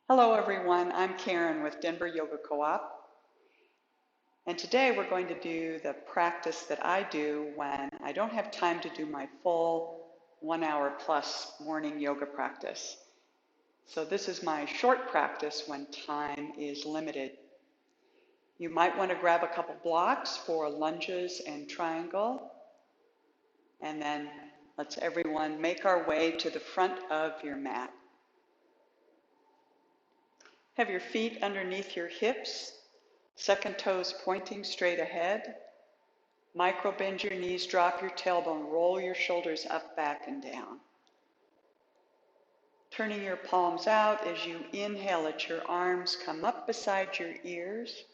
Hello everyone, I'm Karyn with Denver Yoga Co-op, and today we're going to do the practice that I do when I don't have time to do my full 1 hour plus morning yoga practice. So this is my short practice when time is limited. You might want to grab a couple blocks for lunges and triangle, and then let's everyone make our way to the front of your mat. Have your feet underneath your hips, second toes pointing straight ahead. Micro bend your knees, drop your tailbone, roll your shoulders up, back, and down. Turning your palms out as you inhale, let your arms come up beside your ears.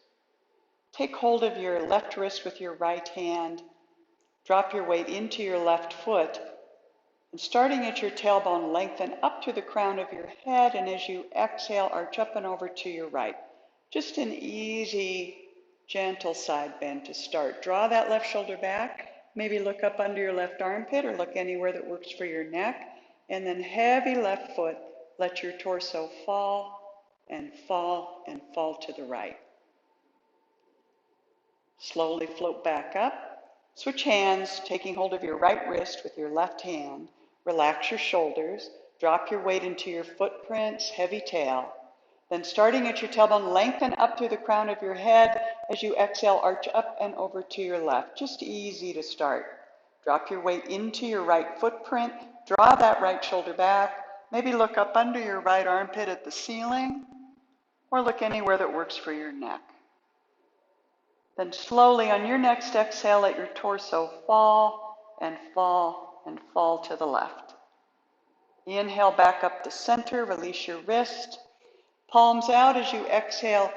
Take hold of your left wrist with your right hand. Drop your weight into your left foot. And starting at your tailbone, lengthen up to the crown of your head. And as you exhale, arch up and over to your right. Just an easy, gentle side bend to start. Draw that left shoulder back. Maybe look up under your left armpit or look anywhere that works for your neck. And then heavy left foot. Let your torso fall and fall and fall to the right. Slowly float back up. Switch hands, taking hold of your right wrist with your left hand. Relax your shoulders. Drop your weight into your footprints, heavy tail. Then starting at your tailbone, lengthen up through the crown of your head. As you exhale, arch up and over to your left. Just easy to start. Drop your weight into your right footprint. Draw that right shoulder back. Maybe look up under your right armpit at the ceiling, or look anywhere that works for your neck. Then slowly on your next exhale, let your torso fall and fall and fall to the left. Inhale back up to center, release your wrist. Palms out as you exhale,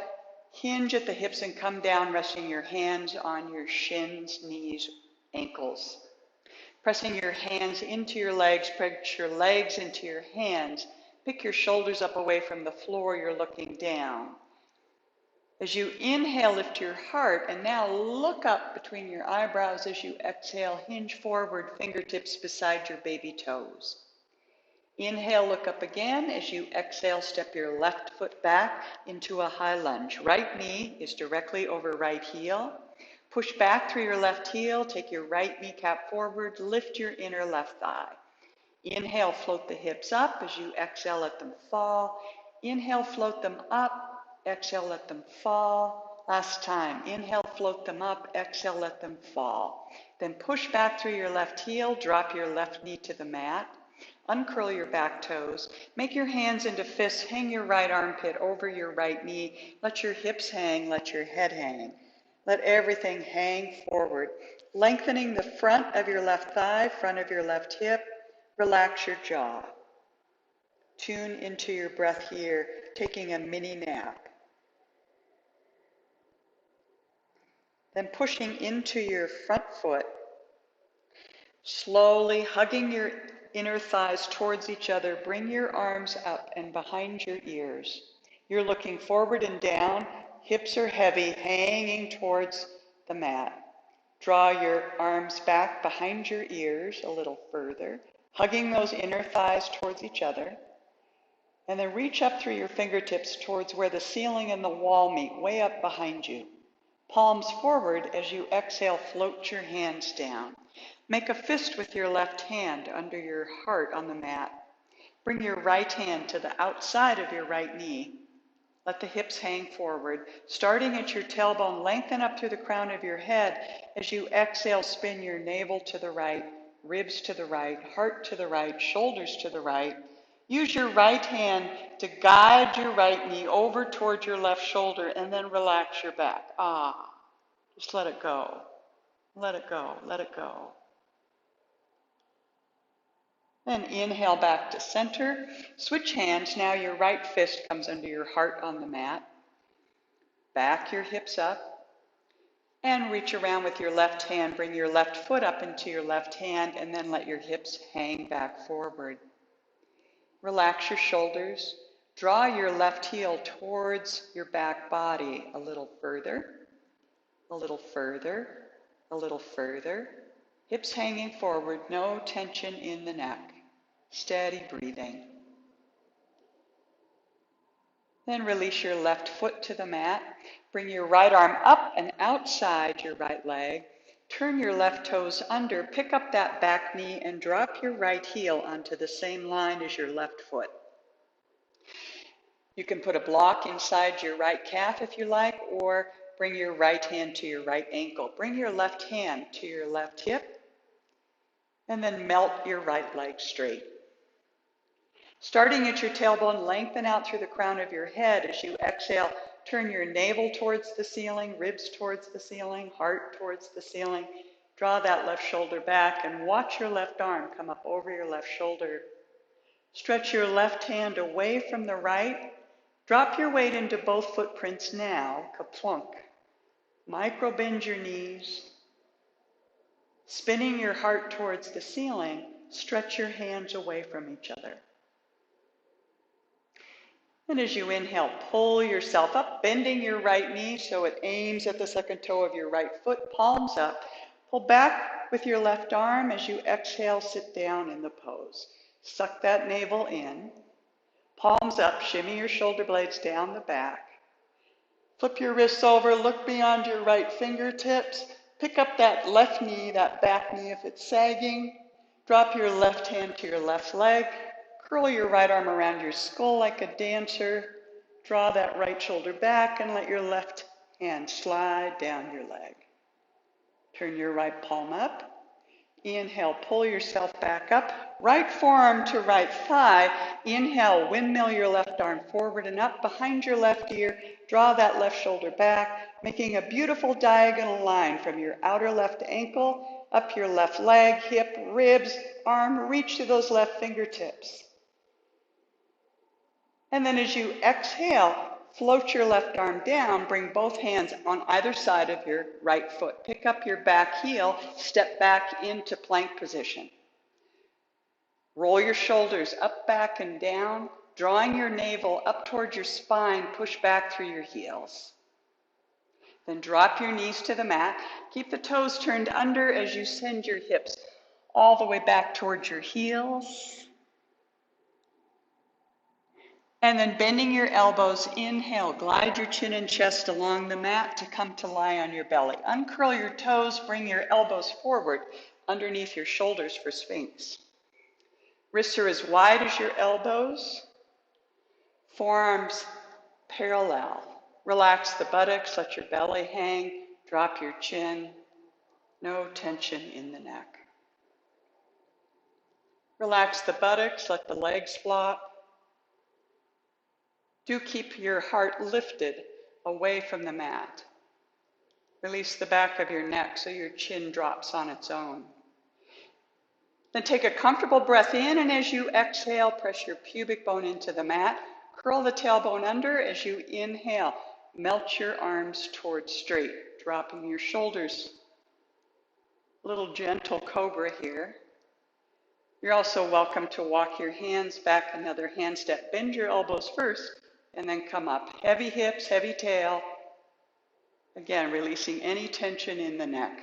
hinge at the hips and come down, resting your hands on your shins, knees, ankles. Pressing your hands into your legs, press your legs into your hands. Pick your shoulders up away from the floor, you're looking down. As you inhale, lift your heart, and now look up between your eyebrows as you exhale, hinge forward, fingertips beside your baby toes. Inhale, look up again. As you exhale, step your left foot back into a high lunge. Right knee is directly over right heel. Push back through your left heel, take your right kneecap forward, lift your inner left thigh. Inhale, float the hips up. As you exhale, let them fall. Inhale, float them up. Exhale, let them fall. Last time. Inhale, float them up. Exhale, let them fall. Then push back through your left heel. Drop your left knee to the mat. Uncurl your back toes. Make your hands into fists. Hang your right armpit over your right knee. Let your hips hang. Let your head hang. Let everything hang forward. Lengthening the front of your left thigh, front of your left hip. Relax your jaw. Tune into your breath here, taking a mini nap. Then pushing into your front foot, slowly hugging your inner thighs towards each other. Bring your arms up and behind your ears. You're looking forward and down. Hips are heavy, hanging towards the mat. Draw your arms back behind your ears a little further, hugging those inner thighs towards each other. And then reach up through your fingertips towards where the ceiling and the wall meet, way up behind you. Palms forward. As you exhale, float your hands down. Make a fist with your left hand under your heart on the mat. Bring your right hand to the outside of your right knee. Let the hips hang forward. Starting at your tailbone, lengthen up through the crown of your head. As you exhale, spin your navel to the right, ribs to the right, heart to the right, shoulders to the right. Use your right hand to guide your right knee over towards your left shoulder, and then relax your back. Just let it go. Let it go. Let it go. Then inhale back to center. Switch hands. Now your right fist comes under your heart on the mat. Back your hips up. And reach around with your left hand. Bring your left foot up into your left hand, and then let your hips hang back forward. Relax your shoulders. Draw your left heel towards your back body a little further, a little further, a little further. Hips hanging forward, no tension in the neck. Steady breathing. Then release your left foot to the mat. Bring your right arm up and outside your right leg. Turn your left toes under, pick up that back knee and drop your right heel onto the same line as your left foot. You can put a block inside your right calf if you like, or bring your right hand to your right ankle. Bring your left hand to your left hip, and then melt your right leg straight. Starting at your tailbone, lengthen out through the crown of your head. As you exhale, turn your navel towards the ceiling, ribs towards the ceiling, heart towards the ceiling. Draw that left shoulder back and watch your left arm come up over your left shoulder. Stretch your left hand away from the right. Drop your weight into both footprints now, kaplunk. Micro bend your knees. Spinning your heart towards the ceiling, stretch your hands away from each other. And as you inhale, pull yourself up, bending your right knee so it aims at the second toe of your right foot, palms up. Pull back with your left arm. As you exhale, sit down in the pose. Suck that navel in. Palms up, shimmy your shoulder blades down the back. Flip your wrists over, look beyond your right fingertips. Pick up that left knee, that back knee if it's sagging. Drop your left hand to your left leg. Curl your right arm around your skull like a dancer. Draw that right shoulder back and let your left hand slide down your leg. Turn your right palm up. Inhale, pull yourself back up. Right forearm to right thigh. Inhale, windmill your left arm forward and up behind your left ear. Draw that left shoulder back, making a beautiful diagonal line from your outer left ankle, up your left leg, hip, ribs, arm. Reach to those left fingertips. And then as you exhale, float your left arm down, bring both hands on either side of your right foot. Pick up your back heel, step back into plank position. Roll your shoulders up, back, and down, drawing your navel up towards your spine, push back through your heels. Then drop your knees to the mat. Keep the toes turned under as you send your hips all the way back towards your heels. And then bending your elbows, inhale, glide your chin and chest along the mat to come to lie on your belly. Uncurl your toes, bring your elbows forward underneath your shoulders for Sphinx. Wrists are as wide as your elbows, forearms parallel. Relax the buttocks, let your belly hang, drop your chin, no tension in the neck. Relax the buttocks, let the legs flop. Do keep your heart lifted away from the mat. Release the back of your neck so your chin drops on its own. Then take a comfortable breath in, and as you exhale, press your pubic bone into the mat. Curl the tailbone under as you inhale. Melt your arms towards straight, dropping your shoulders. A little gentle cobra here. You're also welcome to walk your hands back another hand step. Bend your elbows first, and then come up. Heavy hips, heavy tail. Again, releasing any tension in the neck.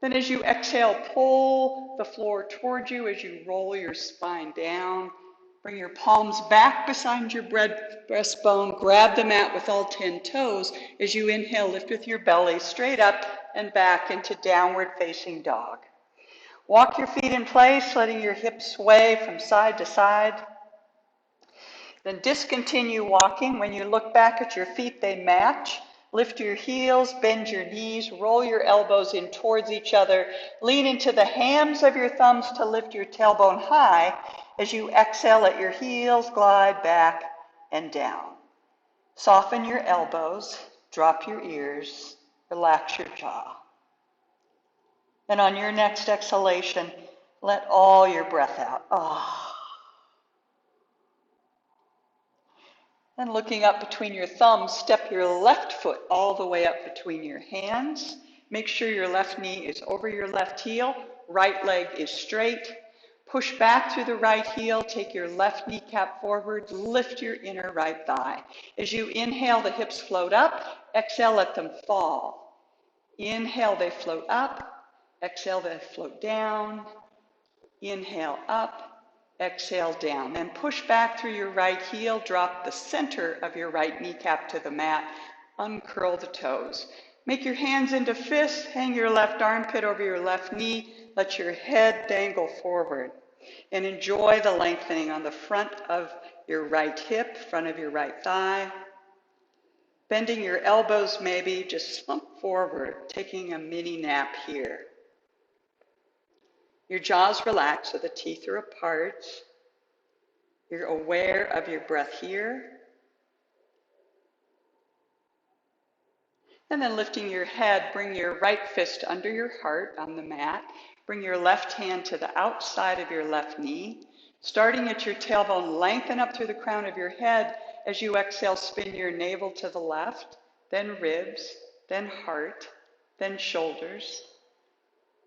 Then as you exhale, pull the floor towards you as you roll your spine down. Bring your palms back beside your breastbone. Grab the mat with all 10 toes. As you inhale, lift with your belly straight up and back into downward facing dog. Walk your feet in place, letting your hips sway from side to side. Then discontinue walking. When you look back at your feet, they match. Lift your heels, bend your knees, roll your elbows in towards each other. Lean into the hams of your thumbs to lift your tailbone high. As you exhale, let your heels glide back and down. Soften your elbows, drop your ears, relax your jaw. And on your next exhalation, let all your breath out. And looking up between your thumbs, step your left foot all the way up between your hands. Make sure your left knee is over your left heel. Right leg is straight. Push back through the right heel. Take your left kneecap forward. Lift your inner right thigh. As you inhale, the hips float up. Exhale, let them fall. Inhale, they float up. Exhale, they float down. Inhale, up. Exhale down. Then push back through your right heel. Drop the center of your right kneecap to the mat. Uncurl the toes. Make your hands into fists. Hang your left armpit over your left knee. Let your head dangle forward. And enjoy the lengthening on the front of your right hip, front of your right thigh. Bending your elbows maybe, just slump forward, taking a mini nap here. Your jaws relax so the teeth are apart. You're aware of your breath here. And then lifting your head, bring your right fist under your heart on the mat. Bring your left hand to the outside of your left knee. Starting at your tailbone, lengthen up through the crown of your head. As you exhale, spin your navel to the left, then ribs, then heart, then shoulders.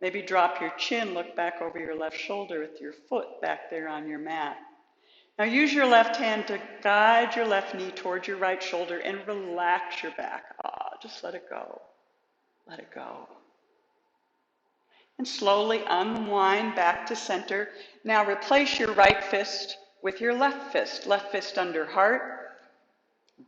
Maybe drop your chin, look back over your left shoulder with your foot back there on your mat. Now use your left hand to guide your left knee towards your right shoulder and relax your back. Just let it go. Let it go. And slowly unwind back to center. Now replace your right fist with your left fist under heart.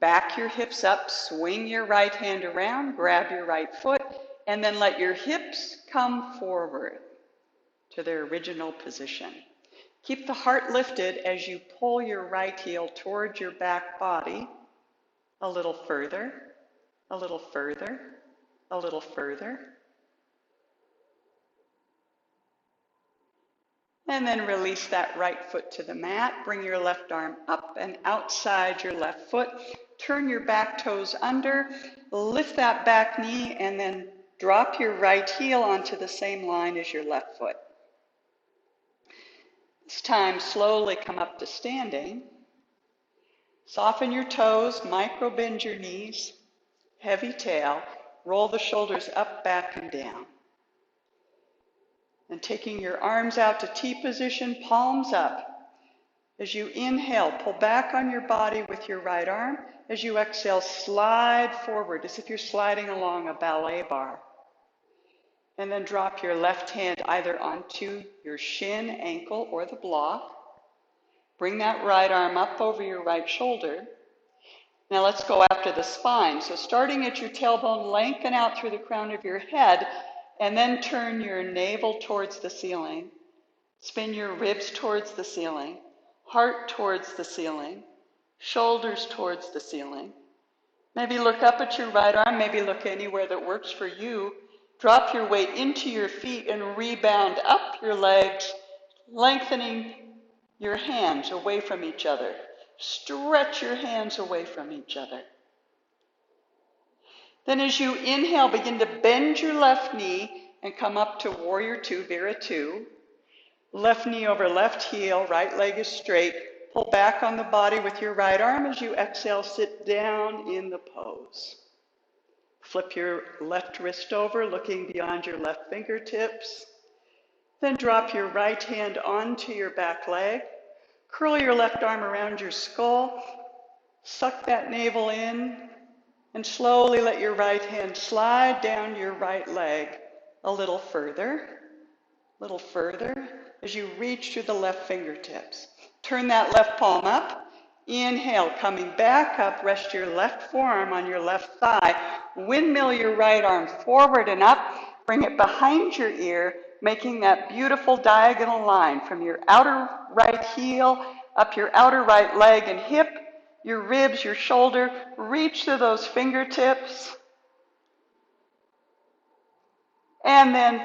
Back your hips up, swing your right hand around, grab your right foot, and then let your hips come forward to their original position. Keep the heart lifted as you pull your right heel towards your back body. A little further, a little further, a little further. And then release that right foot to the mat. Bring your left arm up and outside your left foot. Turn your back toes under. Lift that back knee and then drop your right heel onto the same line as your left foot. This time, slowly come up to standing. Soften your toes, micro bend your knees. Heavy tail. Roll the shoulders up, back, and down. And taking your arms out to T position, palms up. As you inhale, pull back on your body with your right arm. As you exhale, slide forward as if you're sliding along a ballet bar. And then drop your left hand either onto your shin, ankle, or the block. Bring that right arm up over your right shoulder. Now let's go after the spine. So starting at your tailbone, lengthen out through the crown of your head. And then turn your navel towards the ceiling. Spin your ribs towards the ceiling. Heart towards the ceiling. Shoulders towards the ceiling. Maybe look up at your right arm. Maybe look anywhere that works for you. Drop your weight into your feet and rebound up your legs, lengthening your hands away from each other. Stretch your hands away from each other. Then as you inhale, begin to bend your left knee and come up to Warrior Two, Vera Two. Left knee over left heel, right leg is straight. Pull back on the body with your right arm. As you exhale, sit down in the pose. Flip your left wrist over, looking beyond your left fingertips. Then drop your right hand onto your back leg. Curl your left arm around your skull. Suck that navel in. And slowly let your right hand slide down your right leg a little further, as you reach through the left fingertips. Turn that left palm up. Inhale, coming back up, rest your left forearm on your left thigh. Windmill your right arm forward and up. Bring it behind your ear, making that beautiful diagonal line from your outer right heel up your outer right leg and hip. Your ribs, your shoulder, reach to those fingertips. And then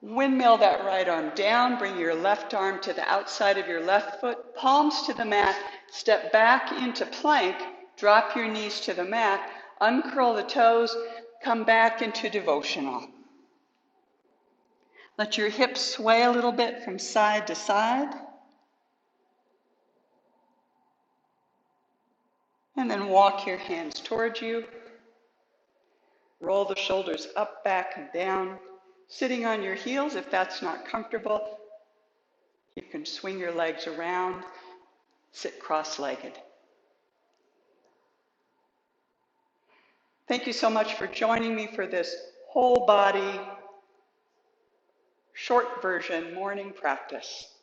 windmill that right arm down, bring your left arm to the outside of your left foot, palms to the mat, step back into plank, drop your knees to the mat, uncurl the toes, come back into devotional. Let your hips sway a little bit from side to side. And then walk your hands towards you. Roll the shoulders up, back, and down. Sitting on your heels, if that's not comfortable, you can swing your legs around, sit cross-legged. Thank you so much for joining me for this whole body, short version morning practice.